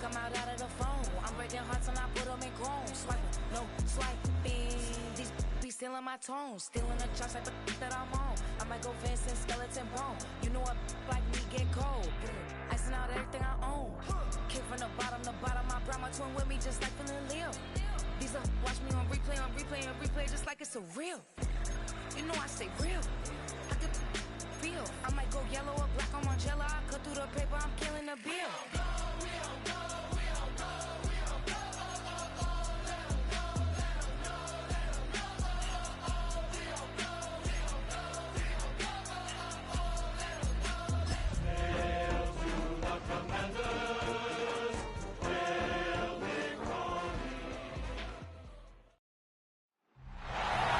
come out of the phone. I'm breaking hearts and I put them in chrome. Swiping, no swiping. These be stealing my tones, stealing the chops like the that I'm on. I might go fast and skeleton bone. You know a like me get cold. Icing out everything I own. Kick from the bottom to bottom. I brought my twin with me just like feeling Leo. These up, watch me on replay, just like it's a real. You know I stay real. I could feel. I might go yellow or black on Margiela. I cut through the paper, I'm killing the bill.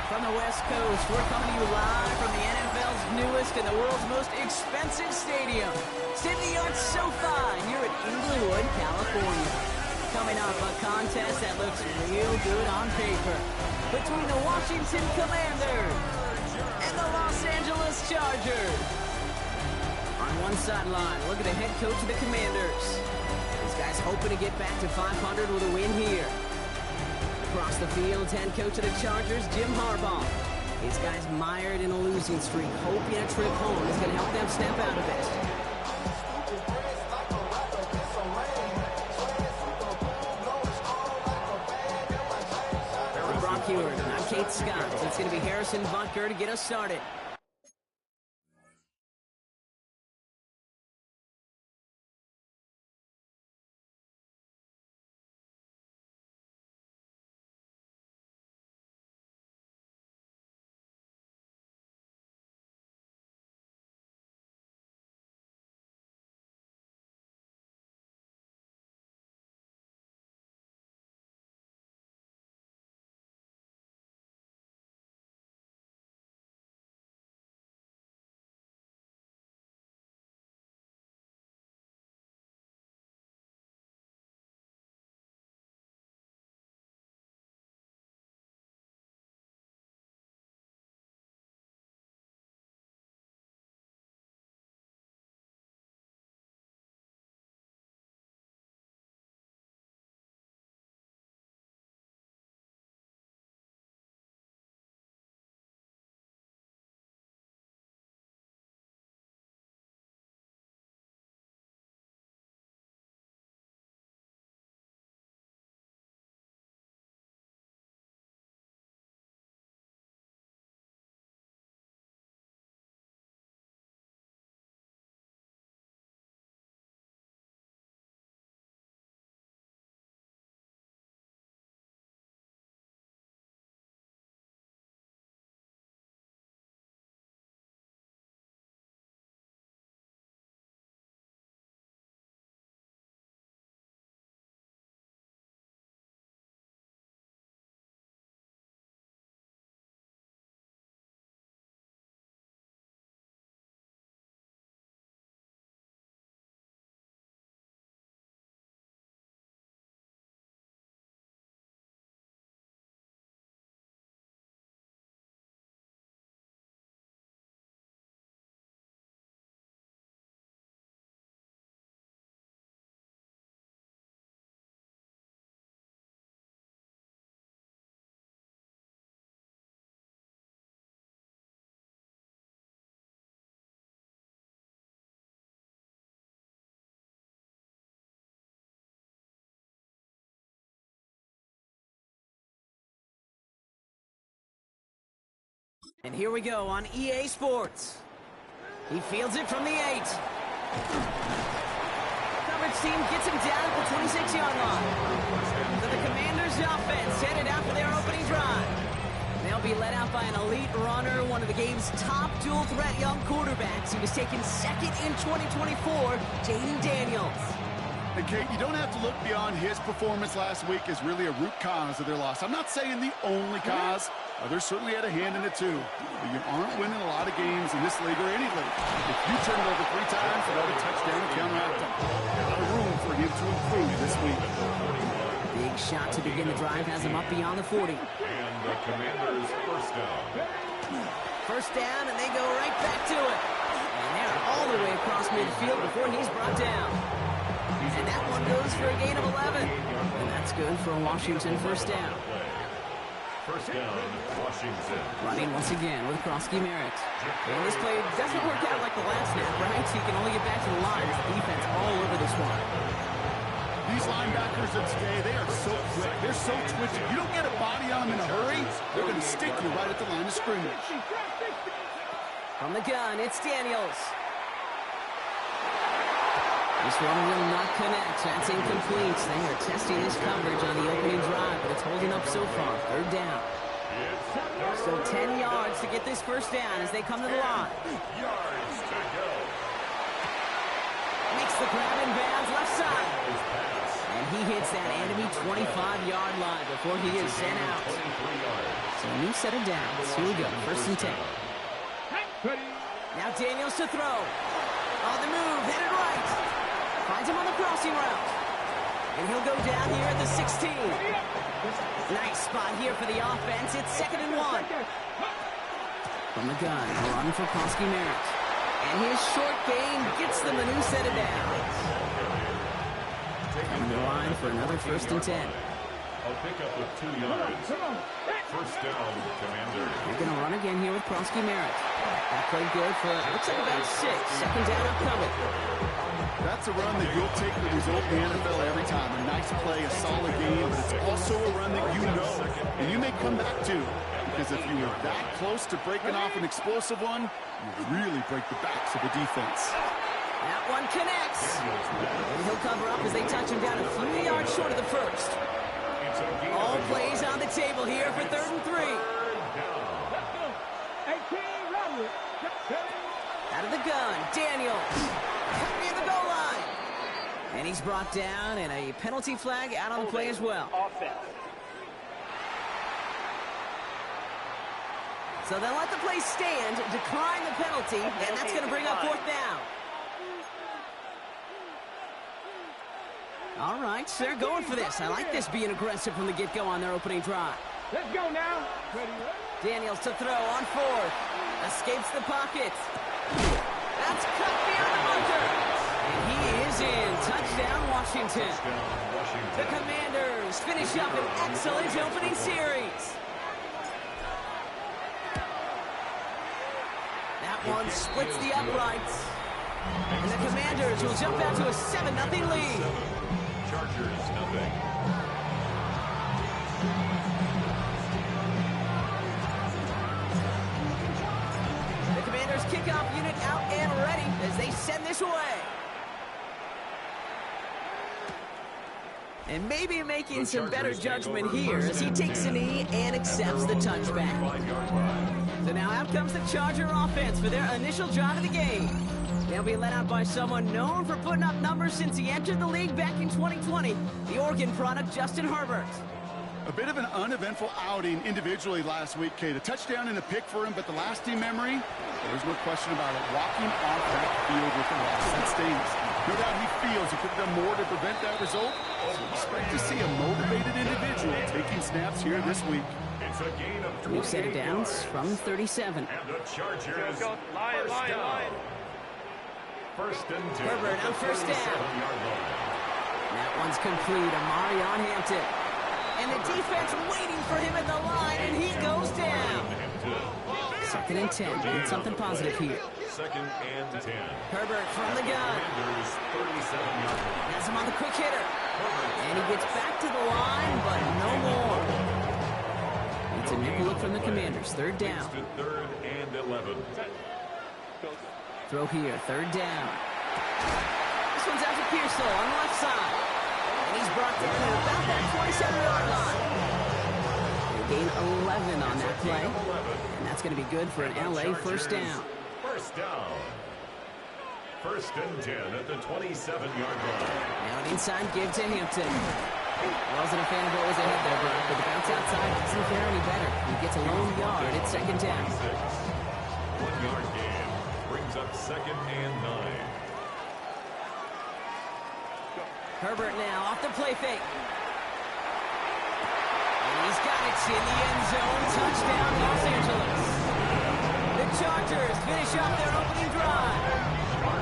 From the West Coast, we're coming to you live from the NFL's newest and the world's most expensive stadium, state-of-the-art SoFi, here in Inglewood, California. Coming up, a contest that looks real good on paper between the Washington Commanders and the Los Angeles Chargers. On one sideline, look at the head coach of the Commanders. These guys hoping to get back to 500 with a win here. Across the field, head coach of the Chargers, Jim Harbaugh. These guys mired in a losing streak, hoping a trip home is going to help them snap out of it. I'm Brock Hewitt, and I'm Kate Scott. It's going to be Harrison Butker to get us started. And here we go on EA Sports. He fields it from the 8. Coverage team gets him down at the 26-yard line. So the Commanders' offense headed out for their opening drive. They'll be led out by an elite runner, one of the game's top dual-threat young quarterbacks. He was taken second in 2024, Jayden Daniels. And Kate, you don't have to look beyond his performance last week as really a root cause of their loss. I'm not saying the only cause. Others certainly had a hand in it too. But you aren't winning a lot of games in this league or any league if you turn it over 3 times without a touchdown to counteract them. A lot of room for him to improve this week. Big shot to begin the drive has him up beyond the 40. And the Commanders' first down. First down, and they go right back to it. And they're all the way across midfield before he's brought down. And that one goes for a gain of 11. And that's good for a Washington first down. First down, Washington. Running once again with Krosky Merritt. And this play doesn't work out like the last snap, right? So you can only get back to the line. The defense all over this one. These linebackers of today, they are so quick. They're so twitchy. You don't get a body on them in a hurry, they're going to stick you right at the line of scrimmage. From the gun, it's Daniels. This one will not connect. That's incomplete. They are testing this coverage on the opening drive, but it's holding up so far. Third down. So 10 yards to get this first down as they come to the line. Yards to go. Makes the grab in bounds left side. And he hits that enemy 25-yard line before he is sent out. 23 yards. So a new set of downs. Here we go. First and 10. Now Daniels to throw. On the move, headed right. Finds him on the crossing route. And he'll go down here at the 16. Nice spot here for the offense. It's 2nd and 1. From the gun, a run for Krosky Merritt. And his short gain gets them a new set of downs. Coming to the line for another first and 10. A pickup with 2 yards. First down, Commanders. They're going to run again here with Krosky Merritt. That played good for, looks like about 6. Second down upcoming. That's a run that you'll take the result in the NFL every time. A nice play, a solid game, but it's also a run that you know and you may come back to. Because if you were that close to breaking off an explosive one, you really break the backs of the defense. That one connects. And he'll cover up as they touch him down a few yards short of the first. All plays on the table here for 3rd and 3. Out of the gun, Daniels. Near the goal line. And he's brought down, and a penalty flag out on the play as well. So they'll let the play stand, decline the penalty, and that's going to bring up 4th down. All right, so they're going for this. I like this being aggressive from the get-go on their opening drive. Let's go now. Daniels to throw on 4th. Escapes the pocket. That's cut beyond the bunker. And he is in. Touchdown, Washington. The Commanders finish up an excellent opening series. That one splits the uprights. And the Commanders will jump out to a 7-0 lead. Chargers, nothing. The Commanders kickoff unit out and ready as they send this away. And maybe making some better judgment here as he takes a knee and accepts the touchback. 5-yard line. So now out comes the Charger offense for their initial drive of the game. They'll be led out by someone known for putting up numbers since he entered the league back in 2020, the Oregon product, Justin Herbert. A bit of an uneventful outing individually last week, Kate. A touchdown and a pick for him, but the lasting memory, there's no question about it. Walking off that field with the loss, that stings. No doubt he feels he could have done more to prevent that result. So expect to see a motivated individual taking snaps here this week. It's a gain of 28 New set of downs from 37. And the Chargers first down. First and 10. Herbert on first down. 7-yard line. That one's complete. Amarion Hampton. And the defense waiting for him at the line, and he goes down. 2nd and 10. Need something positive here. 2nd and 10. Herbert from the gun. Commanders 37-yard line. Has him on the quick hitter. And he gets back to the line, but no more. It's a nickel look from the Commanders. 3rd down. To 3rd and 11. Throw here. 3rd down. This one's out to Pearsall on the left side. And he's brought down at about that 27-yard line. They gain 11 on that play. And that's going to be good for an LA first down. First down. First and 10 at the 27-yard line. Now an inside give to Hampton. Wasn't a fan of what was ahead there, Brock, but the bounce outside doesn't fare any better. He gets a lone yard at 2nd down. 1-yard gain brings up 2nd and 9. Herbert now off the play fake. And he's got it in the end zone. Touchdown, Los Angeles. The Chargers finish off their opening drive.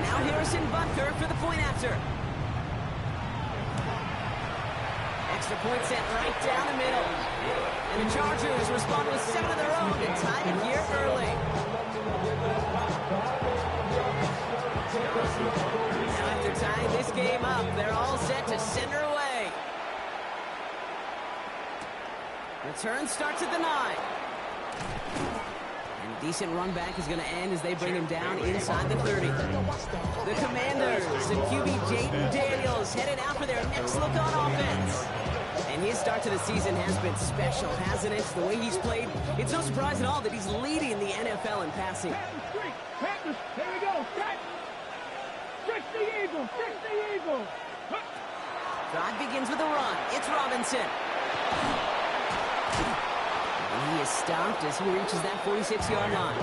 Now Harrison Butker for the point after. Extra point sent right down the middle. And the Chargers respond with 7 of their own to tie it here early. Now after tying this game up, they're all set to send her away. Return starts at the 9. And a decent run back is going to end as they bring him down inside the 30. The Commanders and QB Jayden Daniels headed out for their next look on offense. And his start to the season has been special, hasn't it? The way he's played, it's no surprise at all that he's leading the NFL in passing. Panthers, here we go. Stretch the eagle. Stretch the eagle. Drive begins with a run. It's Robinson. And he is stopped as he reaches that 46-yard line.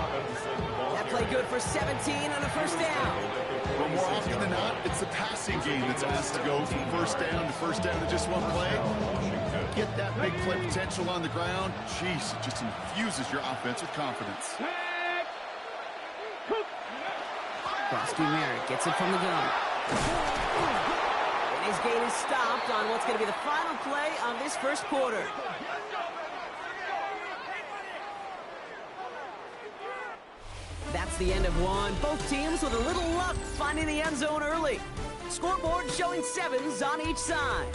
That play good for 17 on a first down. But more often than not, it's the passing game that's asked to go from first down to just one play. Get that big play potential on the ground. Jeez, it just infuses your offense with confidence. Frosty Merritt gets it from the gun. And his gain is stopped on what's going to be the final play of this first quarter. That's the end of one. Both teams with a little luck finding the end zone early. Scoreboard showing 7s on each side.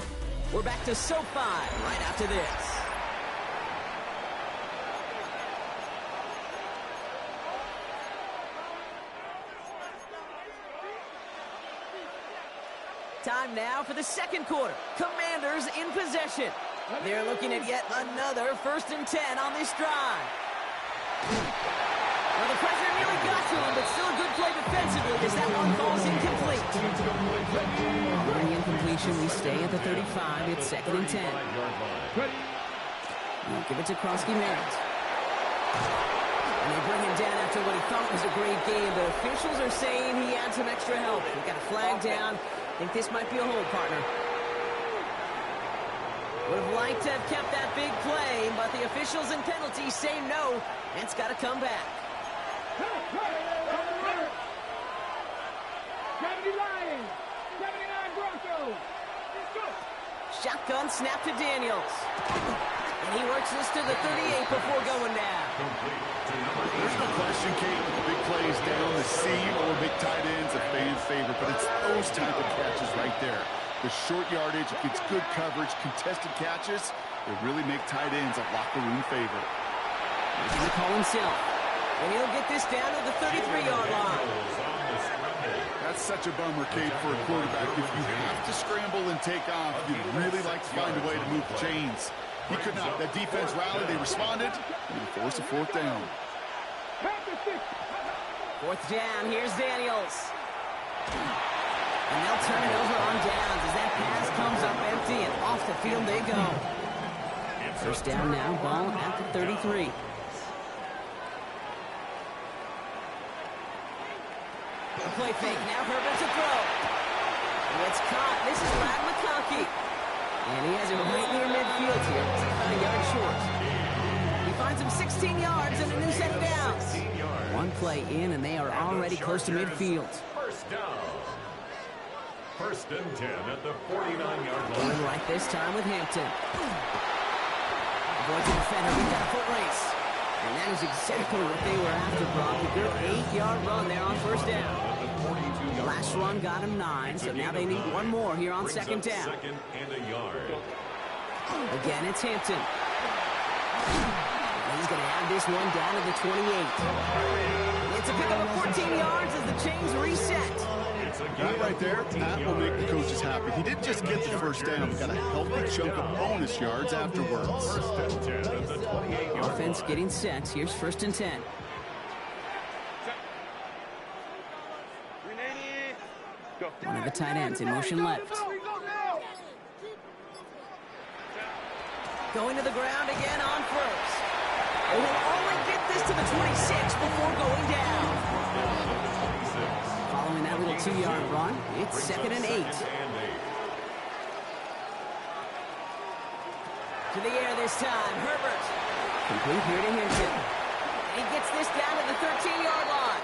We're back to SoFi right after this. Time now for the second quarter. Commanders in possession. They're looking at yet another 1st and 10 on this drive. Well, the pressure nearly got to him, but still a good play defensively as that one falls incomplete. On the incompletion, we stay at the 35. It's 2nd and 10. We'll give it to Krosky Merritt. And they bring him down after what he thought was a great game, but officials are saying he had some extra help. He got a flag down. I think this might be a hold, partner. Would have liked to have kept that big play, but the officials and penalties say no, and it's got to come back. 70 Lions, 79 Broncos. Let's go. Shotgun snap to Daniels. And he works this to the 38 before going down. There's no question, Kate, big plays down the seam or big tight ends a fan favorite, but it's those type of catches right there. The short yardage, it gets good coverage, contested catches, they really make tight ends a locker room favorite. He's going to call himself. And he'll get this down to the 33-yard line. That's such a bummer, Kate, for a quarterback. If you have to scramble and take off, you'd really like to find a way to move the chains. He could not. That defense rallied, they responded, and they forced a 4th down. 4th down, here's Daniels. And they'll turn it over on downs as that pass comes up empty, and off the field they go. 1st down now, ball at the 33. A play fake, now Herbert to throw. And it's caught. This is Ladd McConkey. And he has it right near midfield here. He's about a yard short. He finds him 16 yards and a new set of downs. One play in, and they are already close to midfield. 1st down. 1st and 10 at the 49-yard line. Going right this time with Hampton. Avoids the defender. We've got a foot race. And that is exactly what they were after, Brock. A good 8-yard run there on 1st down. Last run got him 9, so now they need one more here on 2nd down. 2nd and a yard. Again, it's Hampton. He's going to have this one down to the 28. It's a pickup of 14 yards as the chains reset. That right there, that will make the coaches happy. He didn't just get the 1st down, but got a healthy chunk of bonus yards afterwards. 1st and 10 at the 28-yard Offense line. getting set. Here's 1st and 10. One of the tight ends in motion left. Going to the ground again on 1st. They will only get this to the 26 before going down. Following that little 2-yard run, it's 2nd and 8. To the air this time, Herbert. Complete here to Hinton. He gets this down to the 13-yard line.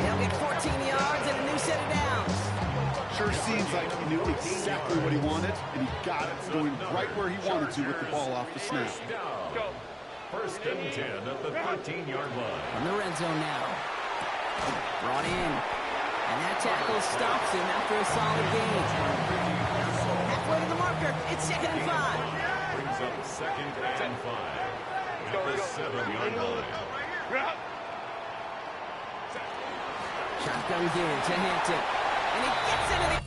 They'll get 14 yards and a new set of downs. Sure seems like he knew exactly what he wanted, and he got it, going right where he wanted to with the ball off the snap. Go. First and 10 at the 13-yard line. From the red zone now. Brought in. And that tackle stops him after a solid gain. Halfway to the marker. It's 2nd and 5. Brings up 2nd and 5 at the 7-yard line. Shotgun give to Hampton. And he gets into the...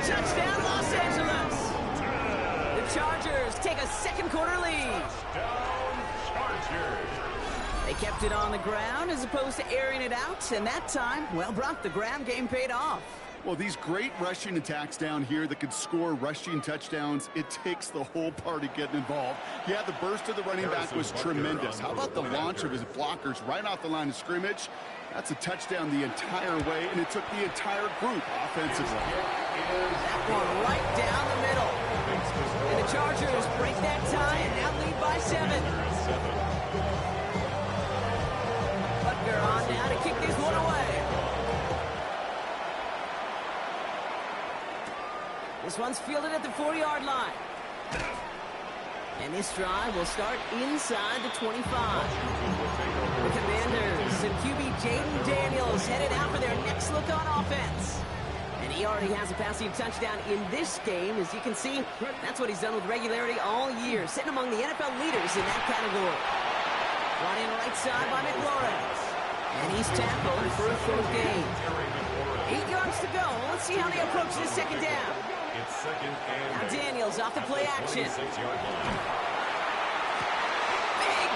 Touchdown, Los Angeles! The Chargers take a second quarter lead. Touchdown, Chargers. They kept it on the ground as opposed to airing it out, and that time, well, Brock, the ground game paid off. Well, these great rushing attacks down here that could score rushing touchdowns, it takes the whole party getting involved. Yeah, the burst of the running back was tremendous. How about the launch of his blockers right off the line of scrimmage? That's a touchdown the entire way, and it took the entire group offensively. That one right down the middle. And the Chargers break that tie and now lead by 7. Butker on now to kick this one away. This one's fielded at the 40-yard line. And this drive will start inside the 25. The Commanders and QB Jaden Daniels headed out for their next look on offense. And he already has a passing touchdown in this game. As you can see, that's what he's done with regularity all year, sitting among the NFL leaders in that category. Brought in right side by McLaurin. And he's tackled for a 4th gain. 8 yards to go. Let's see how they approach this second down. It's 2nd and Now Daniels off the play action. 26-yard line.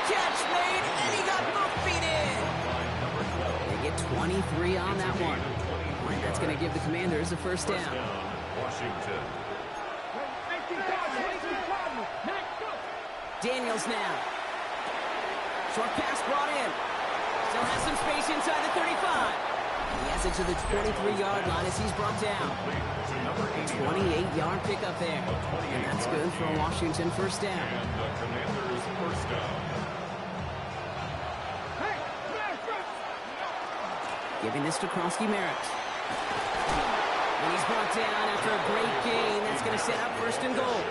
catch made, and he got both feet in. They get 23 on that one. And that's going to give the Commanders a first down. Washington. Daniels now. Short pass brought in. Still has some space inside the 35. He has it to the 23-yard line as he's brought down. 28-yard pickup there. And that's good for a Washington first down. And the Commanders first down. Giving this to Kronsky-Merritt. And he's brought down after a great gain. That's going to set up first and goal.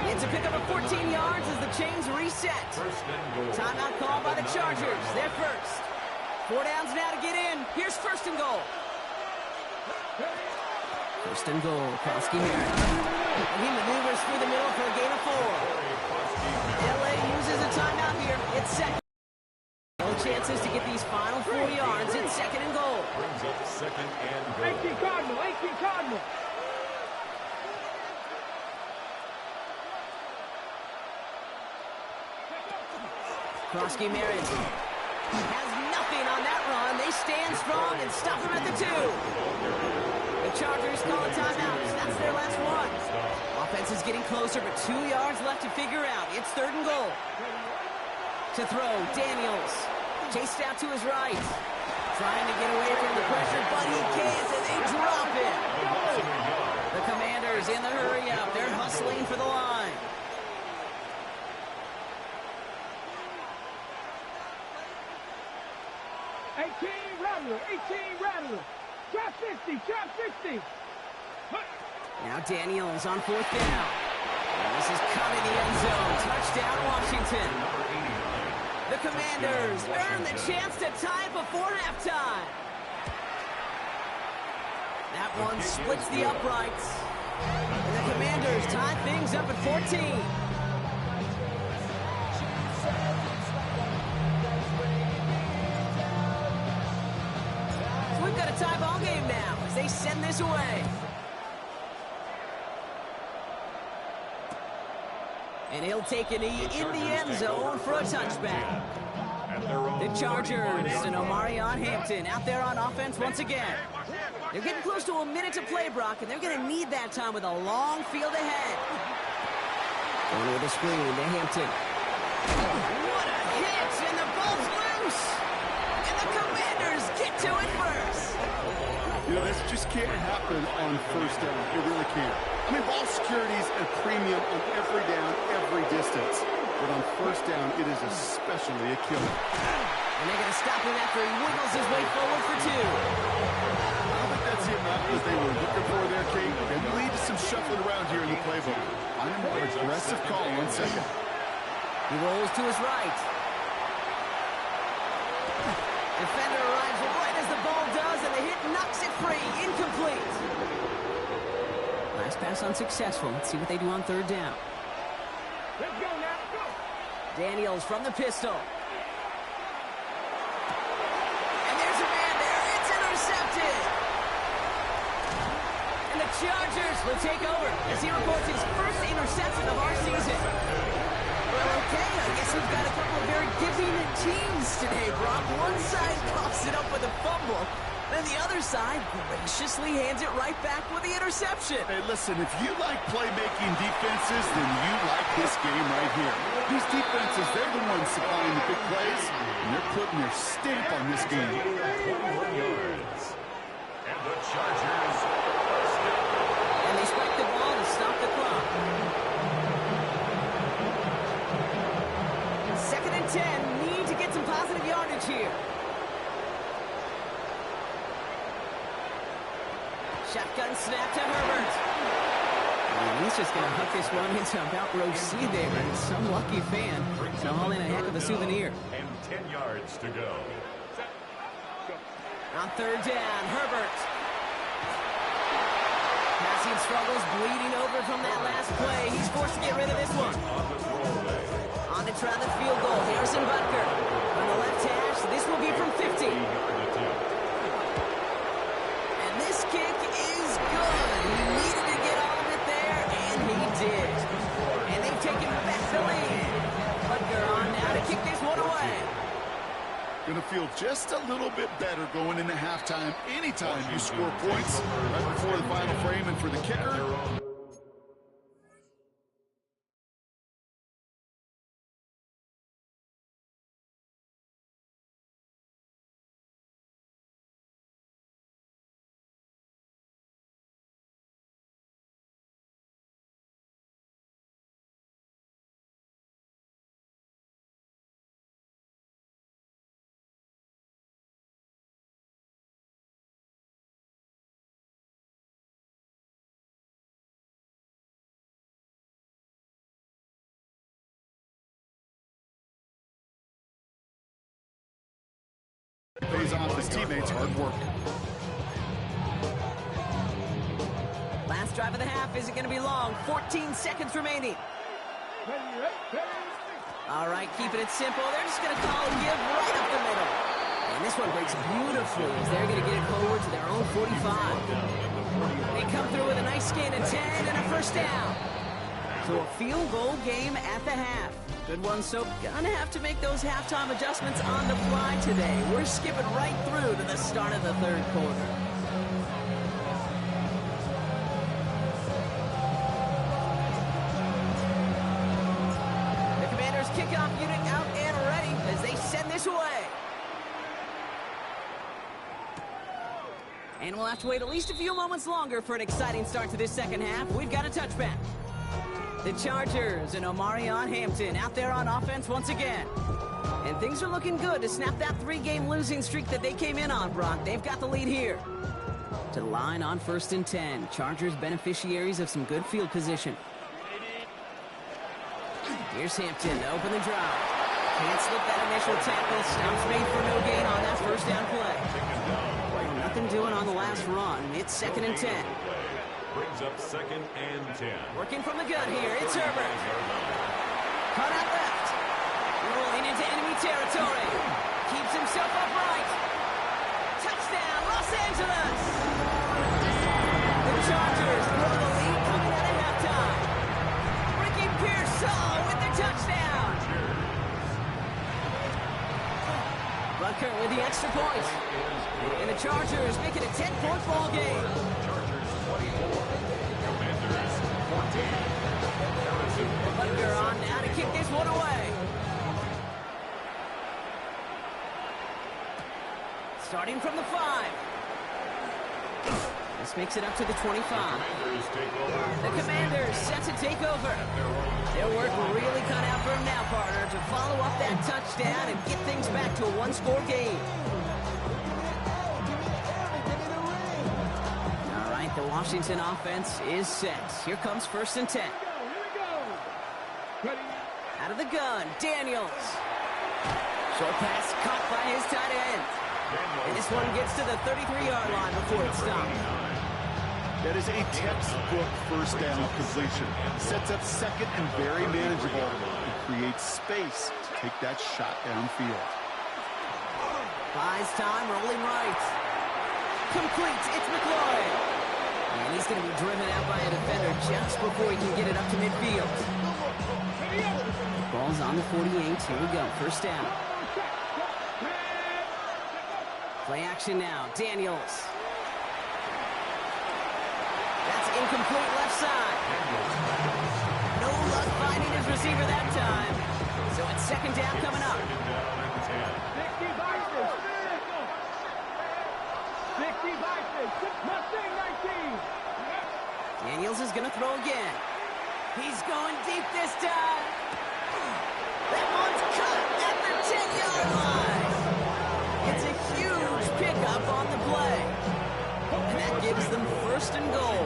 It's a pickup of 14 yards as the chains reset. First and goal. Timeout called by the Chargers. They're first. 4 downs now to get in. Here's first and goal. First and goal, Kronsky-Merritt. And he maneuvers through the middle for a gain of 4. LA uses a timeout here. It's second. No chances to get these final 4 yards. It's second and goal. Brings up second and goal. 18 Cardinal, 18 Cardinal. Kronsky-Merritt has nothing on that run. They stand strong and stop him at the 2. The Chargers call a timeout. That's their last one. Offense is getting closer, but 2 yards left to figure out. It's third and goal. To throw, Daniels. Chased out to his right. Trying to get away from the pressure, but he can't, and they drop it. The Commanders in the hurry up. They're hustling for the line. Rattler, 18 Rattler. Drop 50, drop 50. Now Daniels on fourth down. And this is cut in the end zone. Touchdown, Washington. The Commanders earn the chance to tie before halftime. That one splits the uprights. And the Commanders tie things up at 14. So we've got a tie ball game now as they send this away. And he'll take a knee in the end zone for a touchback. The Chargers and Omarion Hampton out there on offense once again. They're getting close to a minute to play, Brock, and they're going to need that time with a long field ahead. Going with the screen to Hampton. What a hit, and the ball's loose. And the Commanders get to it first. You know, this just can't happen on first down. It really can't. I mean, ball security's a premium on every down, every distance. But on first down, it is especially a killer. And they're going to stop him after he wiggles his way forward for 2. I don't think that's the amount as they were looking for there, Kate. And we lead to some shuffling around here in the playbook. I'm a more aggressive call on second. He rolls to his right. Defender arrives right as the ball does, and the hit knocks it free. Incomplete. Last pass unsuccessful. Let's see what they do on third down. Let's go now, go. Daniels from the pistol. And there's a man there. It's intercepted. And the Chargers will take over as he reports his first interception of our season. Well, okay, I guess we've got a couple of very giving teams today, Brock. One side coughs it up with a fumble, then the other side graciously hands it right back with the interception. Hey, listen, if you like playmaking defenses, then you like this game right here. These defenses, they're the ones supplying the big plays, and they're putting their stamp on this game. 21 yards. And the Chargers. And they spike the ball to stop the clock. 2nd and 10, need to get some positive yardage here. Shotgun snap to Herbert. And he's just going to hook this one into about row C there, and some lucky fan to haul in a heck of a souvenir. And 10 yards to go. On third down, Herbert. Passing struggles, bleeding over from that last play. He's forced to get rid of this one. On to try the field goal, Harrison Butker. On the left hash, this will be from 50. And this kick is good. He needed to get all of it there, and he did. And they've taken back the lead. Butker on just a little bit better going into halftime. Anytime you score points right before the final frame, and for the kicker, pays off his teammates' hard work. Last drive of the half isn't going to be long. 14 seconds remaining. All right, keeping it simple. They're just going to call a give right up the middle. And this one breaks beautifully as they're going to get it forward to their own 45. They come through with a nice gain of 10 and a first down. So a field goal game at the half. Good one, so gonna have to make those halftime adjustments on the fly today. We're skipping right through to the start of the third quarter. The Commanders kickoff unit out and ready as they send this away. And we'll have to wait at least a few moments longer for an exciting start to this second half. We've got a touchback. The Chargers and Omarion Hampton out there on offense once again. And things are looking good to snap that 3-game losing streak that they came in on, Brock. They've got the lead here. To the line on 1st and 10. Chargers beneficiaries of some good field position. Here's Hampton to open the drive. Can't slip that initial tackle. Stops made for no gain on that first down play. Nothing doing on the last run. It's 2nd and 10. Brings up 2nd and 10. Working from the gun here, it's Herbert. Cut out left. Rolling into enemy territory. Keeps himself upright. Touchdown, Los Angeles! The Chargers grow the lead coming out of halftime. Ricky Pearsall with the touchdown. Butker with the extra point. And the Chargers make it a 10-point ball game. Chargers 24. Commanders 14. Butker on now to kick this one away. Starting from the 5. This makes it up to the 25. The Commanders set to take over. Their work really cut out for them now, partner, to follow up that touchdown and get things back to a one-score game. All right, the Washington offense is set. Here comes 1st and 10. Out of the gun, Daniels. Short pass caught by his tight end. And this one gets to the 33-yard line before it stops. That is a textbook first down completion. Sets up 2nd and very manageable and creates space to take that shot downfield. Buys time, rolling right. Complete, it's McLaurin. And he's going to be driven out by a defender just before he can get it up to midfield. Ball's on the 48. Here we go, first down. Play action now, Daniels. That's incomplete left side. No luck finding his receiver that time. So it's 2nd down coming up. 65, Mustang 19. Daniels is going to throw again. He's going deep this time. That one's cut at the 10-yard line. It's a huge pickup on the play. And that gives them 1st and goal.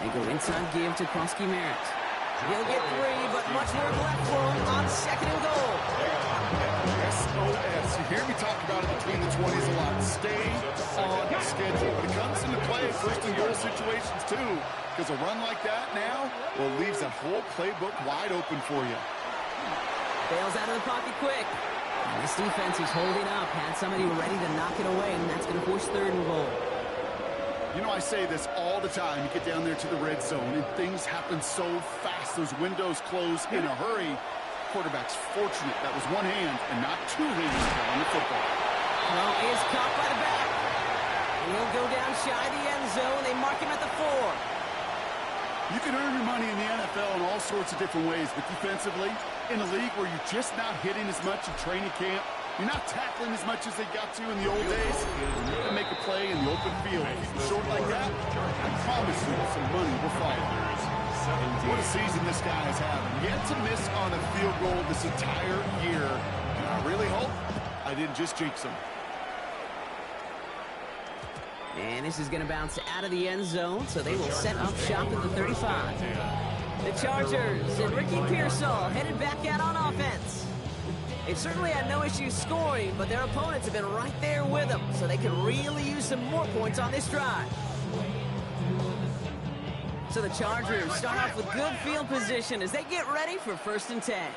They go inside give to Krosky Merritt. He'll get 3, but much more left for him on 2nd and goal. SOS. You hear me talk about it between the 20s a lot. Stay on schedule. But it comes into play at 1st and goal situations too. Because a run like that now, well, leaves that whole playbook wide open for you. Bails out of the pocket quick. And this defense is holding up. Had somebody ready to knock it away, and that's going to force 3rd and goal. You know, I say this all the time. You get down there to the red zone, and things happen so fast. Those windows close in a hurry. quarterback's fortunate that was one hand and not two hands on the football. Well, he is caught by the back. And he'll go down shy of the end zone. They mark him at the 4. You can earn your money in the NFL in all sorts of different ways, but defensively, in a league where you're just not hitting as much in training camp, you're not tackling as much as they got to in the old days, you can make a play in the open field. Keep it short like that, I promise you some money will follow. What a season this guy is having. Yet to miss on a field goal this entire year. And I really hope I didn't just jinx him. And this is going to bounce out of the end zone, so they will set up shop at the 35. The Chargers and Ricky Pearsall headed back out on offense. They've certainly had no issues scoring, but their opponents have been right there with them, so they can really use some more points on this drive. So the Chargers start off with good field position as they get ready for 1st and 10.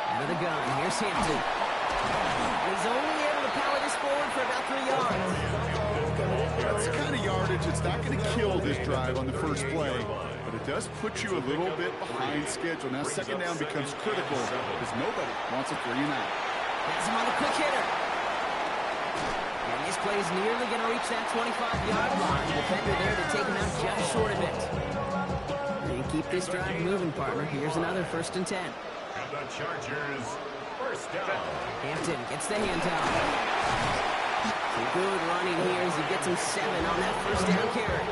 Out of the gun, here's Hampton. He's only able to power this forward for about 3 yards. That's the kind of yardage that's not going to kill this drive on the first play, but it does put you a little bit behind schedule. Now 2nd down becomes critical because nobody wants a 3-and-out. Has him on the quick hitter. And this play is nearly going to reach that 25-yard line. Defender there to take him out just short of it. And keep this drive moving, partner. Here's another 1st and 10. And the Chargers, 1st down. Hampton gets the handout. Some good running here as he gets him 7 on that 1st down carry.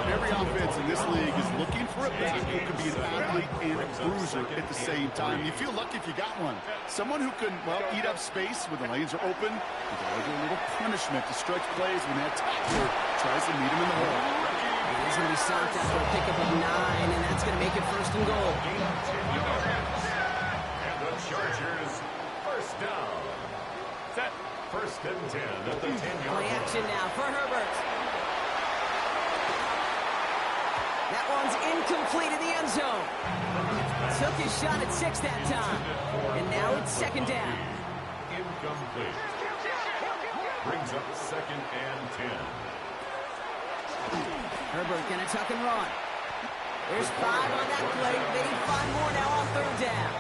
Every offense in this league is looking for a back who can be an athlete and a bruiser at the same time. You feel lucky if you got one. Someone who can, well, eat up space when the lanes are open. You can do a little punishment to stretch plays when that tackler tries to meet him in the hole. He's going to be stopped after a pickup of 9, and that's going to make it 1st and goal. And the Chargers, 1st down. Set. 1st and 10 at the 10-yard Play line. action now for Herbert. That one's incomplete in the end zone. Took his shot at 6 that time. And now it's 2nd down. Incomplete. Brings up 2nd and 10. Herbert gonna tuck and run. There's 5 on that play. They need 5 more now on 3rd down.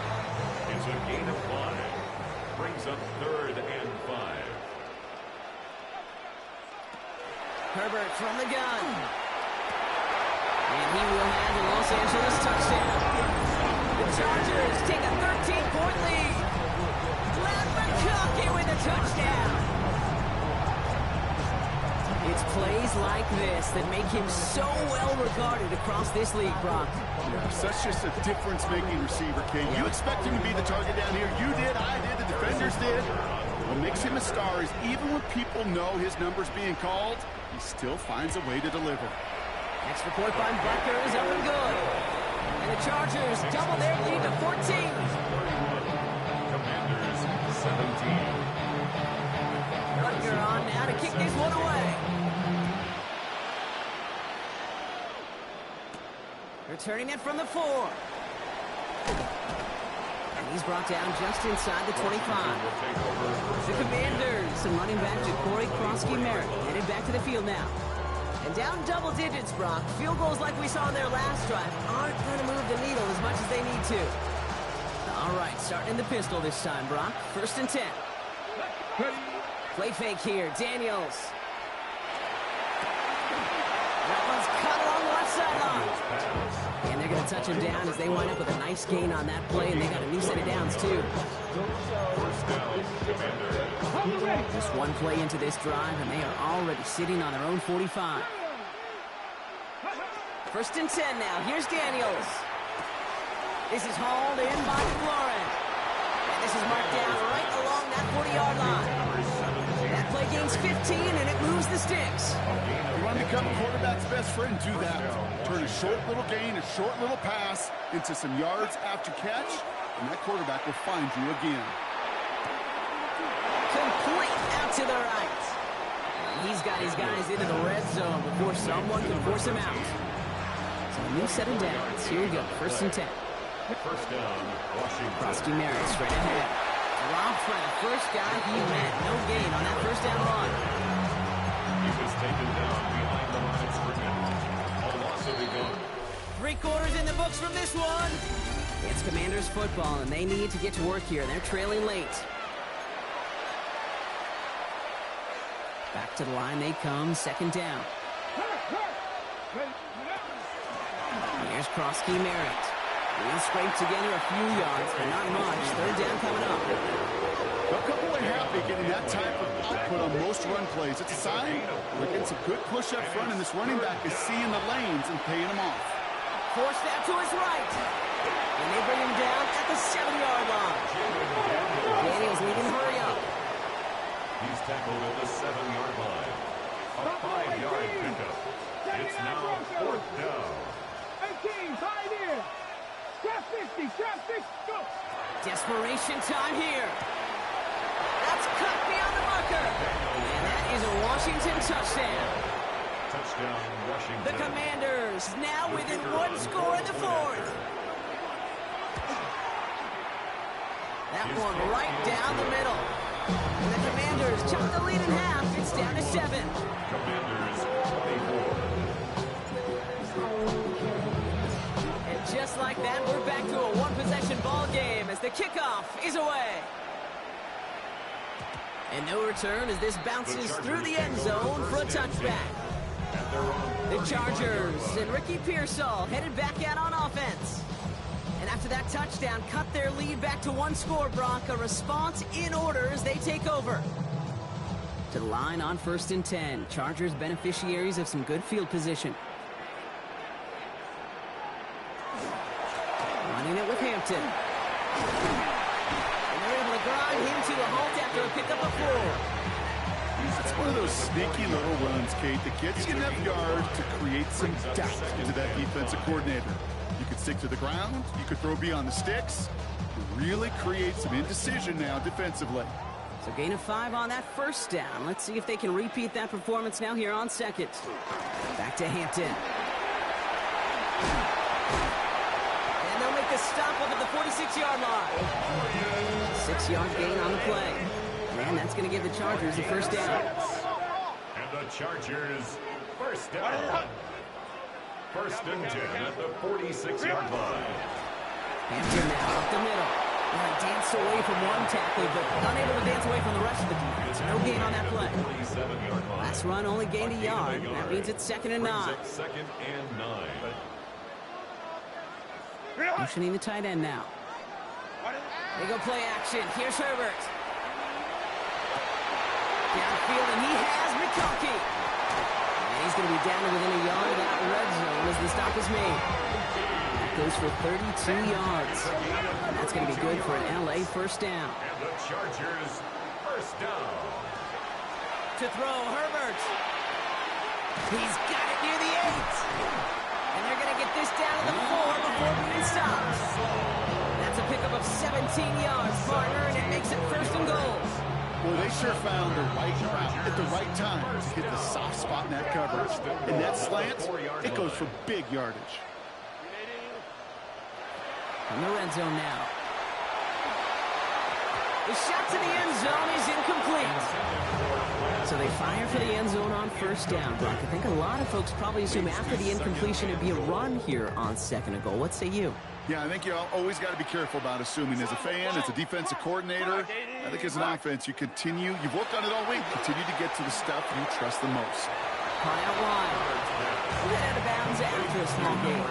It's a gain of 5. Brings up 3rd and 5. Herbert from the gun. And he will have the Los Angeles touchdown. The Chargers take a 13-point lead. Glad McConkey with a touchdown. It's plays like this that make him so well regarded across this league, Brock. Yeah, such just a difference-making receiver, King. You expect him to be the target down here. You did, I did, the defenders did. What makes him a star is even when people know his number's being called, he still finds a way to deliver. Extra point by Butker is up and good. And the Chargers double their lead to 14. Commanders, 17. Butker on now to kick this one away. Returning it from the 4. And he's brought down just inside the 25. The Commanders, some running back Ja'Cory Krosky-Merritt, headed back to the field now. And down double digits, Brock. Field goals like we saw in their last drive aren't going to move the needle as much as they need to. All right, starting in the pistol this time, Brock. 1st and 10. Play fake here, Daniels. That one's cut along the left sideline. And they're going to touch him down as they wind up with a nice gain on that play, and they got a new set of downs, too. Just one play into this drive, and they are already sitting on their own 45. 1st and 10 now. Here's Daniels. This is hauled in by McLaurin. And this is marked down right along that 40-yard line. That play gains 15, and it moves the sticks. You want to become a quarterback's best friend, do that. Turn a short little gain, a short little pass into some yards after catch, and that quarterback will find you again. Complete out to the right. And he's got his guys into the red zone before someone can force him out. So a new set of downs. Here we go, 1st and 10. 1st down, Washington. Krosky-Merritt straight ahead. Dropped by the first guy he met. No gain on that 1st down run. He was taken down behind the line of scrimmage. A loss of a gun. 3 quarters in the books from this one. It's Commanders football, and they need to get to work here. They're trailing late. Back to the line they come, second down. Here's Krosky Merritt. He'll scrape together a few yards, but not much. Third down coming up. A couple are happy getting that type of output on most run plays. It's a sign we're getting some good push up front, and this running back is seeing the lanes and paying them off. Forced out to his right. And they bring him down at the 7-yard line. Daniels leading the hurry up. He's tackled at the 7-yard line. A 5-yard pickup. It's now 4th down. 18, 5 here. Trap 50, go. Desperation time here. That's cut beyond the marker. And that is a Washington touchdown. Touchdown, Washington. The Commanders now within 1 score in the 4th. That one right down the middle. And the Commanders chop the lead in half. It's down to 7. Commanders 24. And just like that, we're back to a one-possession ball game as the kickoff is away. And no return as this bounces through the end zone for a touchback. The Chargers and Ricky Pearsall headed back out on offense. And after that touchdown, cut their lead back to 1 score, Brock. A response in order as they take over. To the line on 1st and 10. Chargers beneficiaries of some good field position. Running it with Hampton. And they're able to grind him to a halt after a pickup of 4. It's one of those sneaky little runs, Kate, that gets you enough yards to create some doubt into that defensive coordinator. You could stick to the ground, you could throw beyond the sticks, really create some indecision now defensively. So gain of 5 on that first down. Let's see if they can repeat that performance now here on second. Back to Hampton. And they'll make the stop up at the 46-yard line. 6-yard gain on the play. And that's going to give the Chargers the first down. And the Chargers first down. 1st and 10 at the 46-yard line. Hampton now up the middle. Well, he danced away from one tackler, but unable to dance away from the rest of the defense. No gain on that play. 47-yard line. Last run only gained a yard. That means it's 2nd and 9. 2nd and 9. Motioning the tight end now. They go play action. Here's Herbert. Downfield, and he has McConkey. And he's going to be down to within a yard of that red zone as the stop is made. That goes for 32 yards. And that's going to be good for an LA first down. And the Chargers first down. To throw, Herbert. He's got it near the 8. And they're going to get this down to the 4 before being stopped. That's a pickup of 17 yards, partner, and it makes it 1st and goal. Well, they sure found the right route at the right time to hit the soft spot in that coverage. And that slant, it goes for big yardage. From the red zone now. The shot to the end zone is incomplete. So they fire for the end zone on first down, Brock. I think a lot of folks probably assume after the incompletion it'd be a run here on 2nd and goal. What say you? Yeah, I think you always got to be careful about assuming. As a fan, as a defensive coordinator, I think as an offense, you've worked on it all week, continue to get to the stuff you trust the most. High out wide. Head out of bounds after a small gain.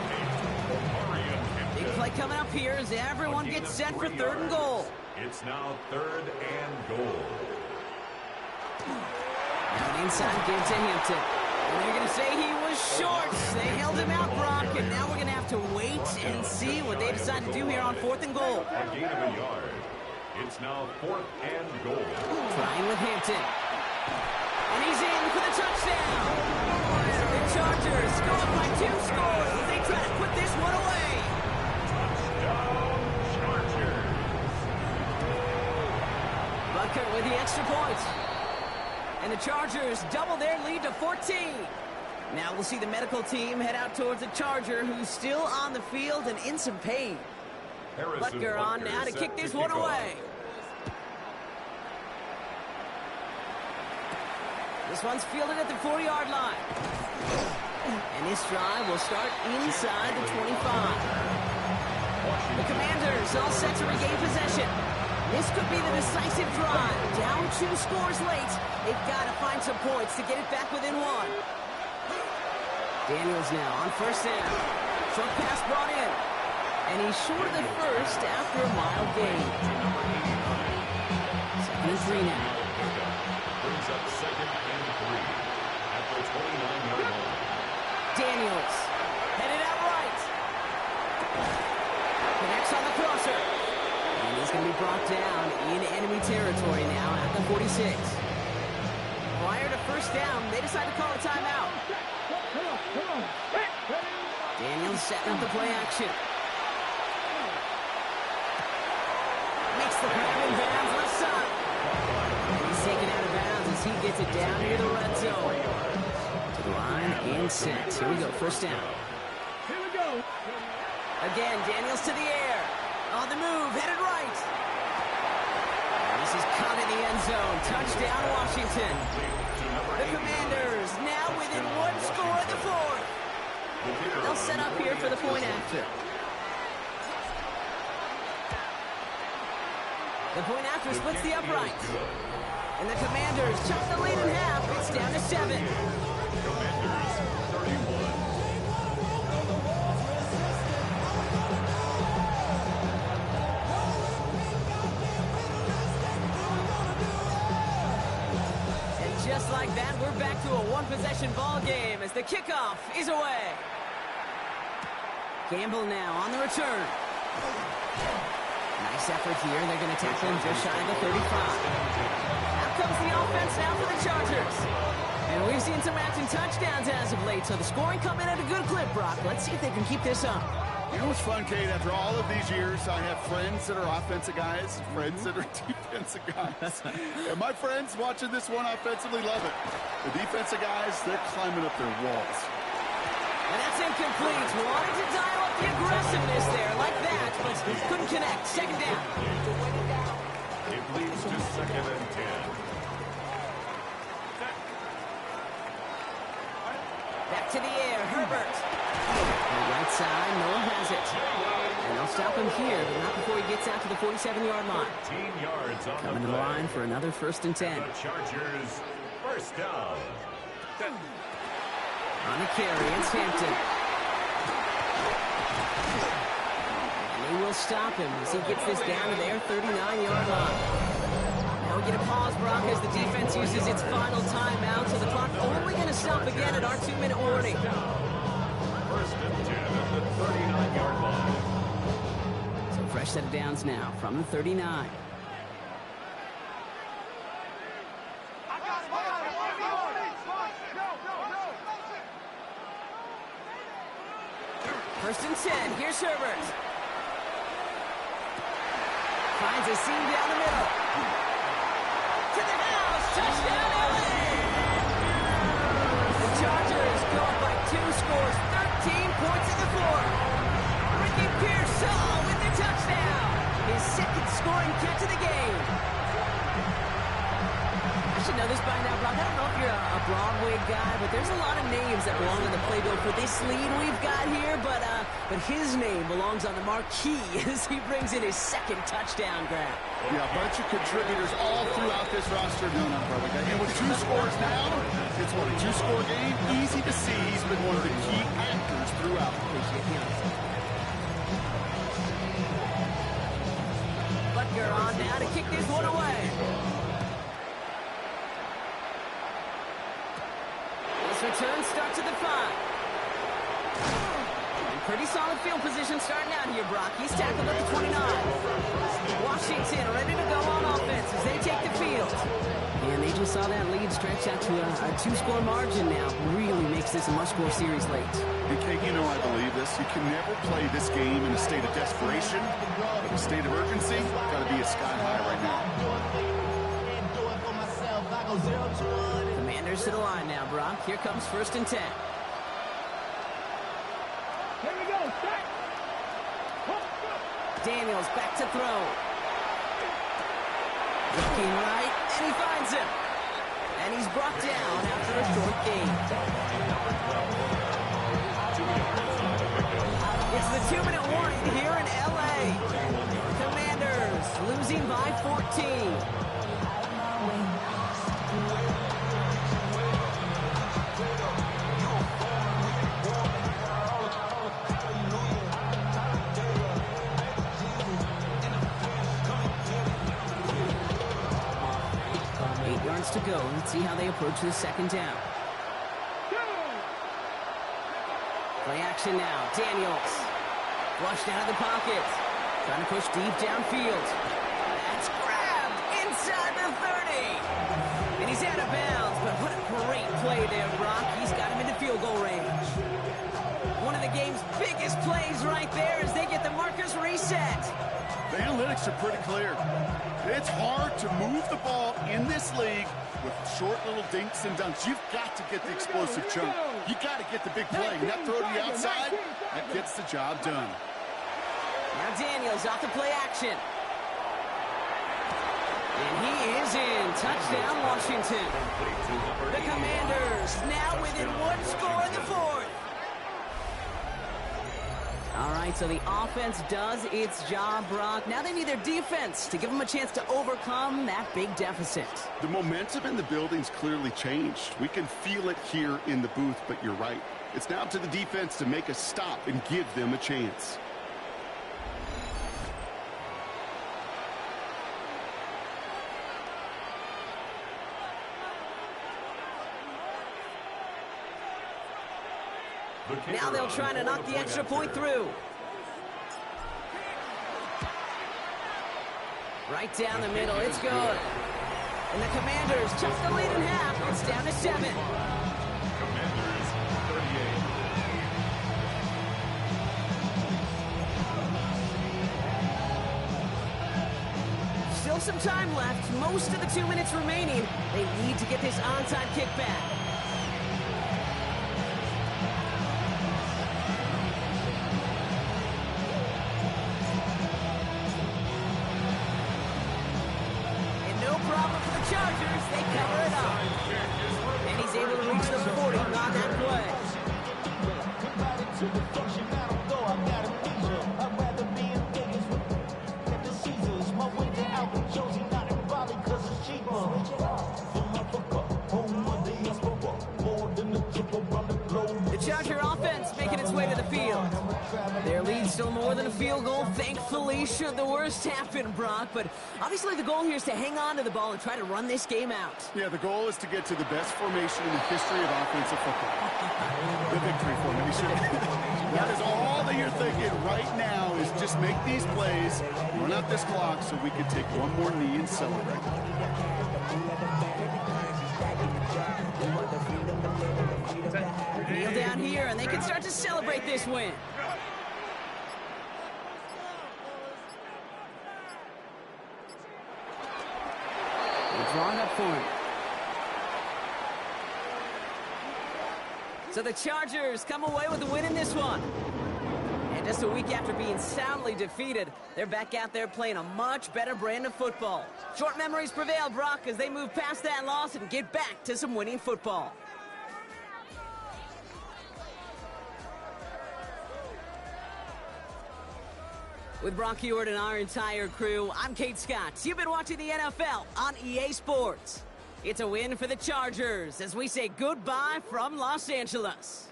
Big play coming up here as everyone gets set for 3rd and goal. It's now 3rd and goal. Now inside give to Hampton. And they're going to say he was short. They held him out, Brock, and now we're going to have to wait and see what they decide to do here on 4th and goal. A gain of a yard. It's now 4th and goal. Trying with Hampton. And he's in for the touchdown. The Chargers go up by 2 scores as they try to put this one away. Touchdown, Chargers. Butker with the extra point. And the Chargers double their lead to 14. Now we'll see the medical team head out towards the Charger, who's still on the field and in some pain. Butker on now to kick this one away. This one's fielded at the 4-yard line. And this drive will start inside the 25. The Commanders all set to regain possession. This could be the decisive drive. Down 2 scores late. They've got to find some points to get it back within 1. Daniels now on first down. Short pass brought in. And he's short of the first after a mild gain. 2nd and 3 now. Brings up 2nd and 3 at the 29-yard line. Daniels headed out right. Connects on the crosser. And he's going to be brought down in enemy territory now at the 46. Prior to first down, they decide to call a timeout. Daniels setting up the play action. Makes the grab in bounds left side. And he's taken out of bounds as he gets it down near the red zone. To the line and set. Here we go, first down. Here we go. Again, Daniels to the air. On the move, headed right. And this is caught in the end zone. Touchdown, Washington. The Commanders now within 1 score of the 4th. They'll set up here for the point after. The point after splits the upright. And the Commanders chop the lead in half. It's down to 7. Commanders 31. Just like that, we're back to a one-possession ball game as the kickoff is away. Gamble now on the return. Nice effort here. They're going to tackle him just shy of the 35. Out comes the offense now for the Chargers. And we've seen some matching touchdowns as of late, so the scoring coming at a good clip, Brock. Let's see if they can keep this up. You know what's fun, Kate? After all of these years, I have friends that are offensive guys, friends that are defensive guys. And my friends watching this one offensively love it. The defensive guys, they're climbing up their walls. And that's incomplete. Wanted to dial up the aggressiveness there like that, but couldn't connect. Second down. It leads to 2nd and 10. Back to the air, Herbert. Right side, Noah has it. And they'll stop him here, but not before he gets out to the 47-yard line. 13 yards on Coming to the line for another 1st and 10. The Chargers, first down. On the carry, it's Hampton. And they will stop him as he gets this down to their 39-yard line. Now we get a pause, Brock, as the defense uses its final timeout, so the clock only going to stop again at our 2-minute warning. 1st and 10 at the 39-yard line. So fresh set of downs now from the 39. First and 10. Here's Herbert. Finds a seam down the middle. To the house. Touchdown, LA! The Chargers go up by 2 scores. 13 points in the 4th. Ricky Pearsall with the touchdown. His 2nd scoring catch of the game. I should know this by now, Brock. I don't know if you're a Broadway guy, but there's a lot of names that belong on the playbill for this lead we've got here, but his name belongs on the marquee as he brings in his 2nd touchdown grab. Yeah, a bunch of contributors all throughout this roster. No, not Broadway guy. And with 2 scores now, it's what, a 2-score game? Easy to see he's been one of the key actors throughout. Butker on now to kick this one away. Return starts at the 5. And pretty solid field position starting out here, Brock. He's tackled at the 29. Washington ready to go on offense as they take the field. And they just saw that lead stretch out to a 2-score margin now. Really makes this a must-score series late. And Kate, you know I believe this. You can never play this game in a state of desperation, but a state of urgency got to be a sky high right now. Commanders to the line now, Brock. Here comes 1st and 10. Here we go. Set. Daniels back to throw. Looking right, and he finds him. and he's brought down after a short gain. It's the 2-minute warning here in L.A. Commanders losing by 14. 8 yards to go. Let's see how they approach the second down. Play action now. Daniels. Flushed out of the pocket. Trying to push deep downfield. That's grabbed inside the 30. And he's out of bounds, but what a great play there, Brock. He's got him into field goal range. One of the game's biggest plays right there as they get the markers reset. The analytics are pretty clear. It's hard to move the ball in this league with short little dinks and dunks. You've got to get the explosive chunk. You got to get the big play. And that throw to the outside, that gets the job done. Now Daniels off the play action. And he is in. Touchdown, Washington. The Commanders now within one score in the fourth. All right, so the offense does its job, Brock. Now they need their defense to give them a chance to overcome that big deficit. The momentum in the building's clearly changed. We can feel it here in the booth, but you're right. It's now up to the defense to make a stop and give them a chance. Now they'll try to knock the extra point through. Right down the middle, it's good. And the Commanders took the lead in half. It's down to 7. Commanders 38. Still some time left. Most of the 2 minutes remaining. They need to get this onside kick back. Chargers, they cover it up. And he's able to reach the 40 on that play. The Charger offense making its way to the field. Their lead's still more than a field goal, thankfully, should the worst happen, Brock. But obviously the goal here is to hang on to the ball and try to run this game out. Yeah, the goal is to get to the best formation in the history of offensive football. The victory formation. That is all that you're thinking right now is just make these plays, run out this clock so we can take one more knee and celebrate. Kneel down here, and they can start to celebrate this win. They're drawing up for him. So the Chargers come away with the win in this one. And just a week after being soundly defeated, they're back out there playing a much better brand of football. Short memories prevail, Brock, as they move past that loss and get back to some winning football. With Brock Huard and our entire crew, I'm Kate Scott. You've been watching the NFL on EA Sports. It's a win for the Chargers as we say goodbye from Los Angeles.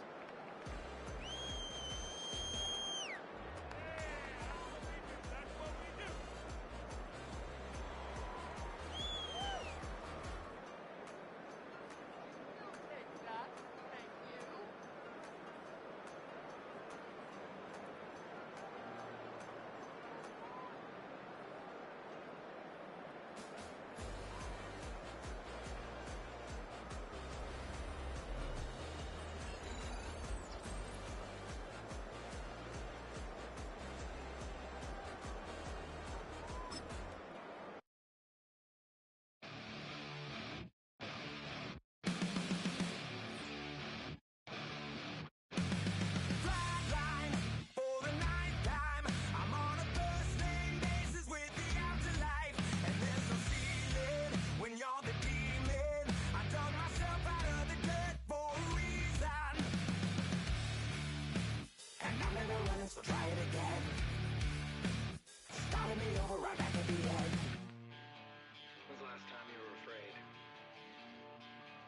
last time you were afraid?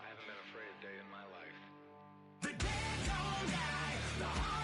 I haven't been afraid a day in my life. The dead don't die, the heart